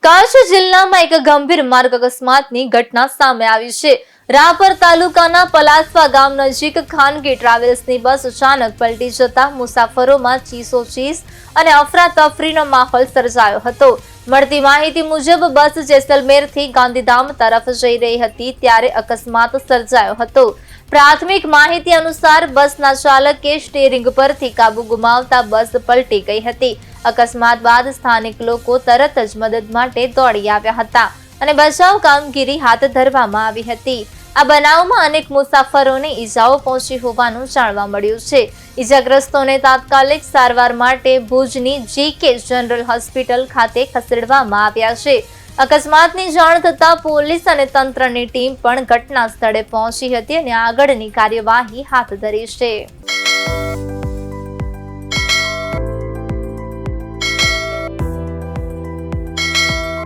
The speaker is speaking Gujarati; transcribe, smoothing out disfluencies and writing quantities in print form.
કચ્છ જિલ્લામાં એક ગંભીર માર્ગ અકસ્માતની ઘટના સામે આવી છે। રાપર તાલુકાના પલાસવા ગામ નજીક ખાનગી ટ્રાવેલ્સની બસ અચાનક પલટી જતા મુસાફરોમાં ચીસોચીસ અને અફરાતફરીનો માહોલ સર્જાયો હતો। મળતી માહિતી મુજબ બસ જેસલમેરથી ગાંધીધામ તરફ જઈ રહી હતી ત્યારે અકસ્માત સર્જાયો હતો। પ્રાથમિક માહિતી અનુસાર બસના ચાલકે સ્ટીયરિંગ પરથી કાબુ ગુમાવતા બસ પલટી ગઈ હતી। અકસ્માત બાદ સ્થાનિક લોકો તરત જ મદદ માટે દોડી આવ્યા હતા અને બચાવ કામગીરી હાથ ધરવામાં આવી હતી। આ બનાવમાં અનેક મુસાફરોને ઈજાઓ પહોંચી હોવાનું જાણવા મળ્યું છે। ઈજાગ્રસ્તોને તાત્કાલિક સારવાર માટે ભુજની જીકે જનરલ હોસ્પિટલ ખાતે ખસેડવામાં આવ્યા છે। અકસ્માતની જાણ થતાં પોલીસ અને તંત્રની ટીમ પણ ઘટના સ્થળે પહોંચી હતી અને આગળની કાર્યવાહી હાથ ધરી છે।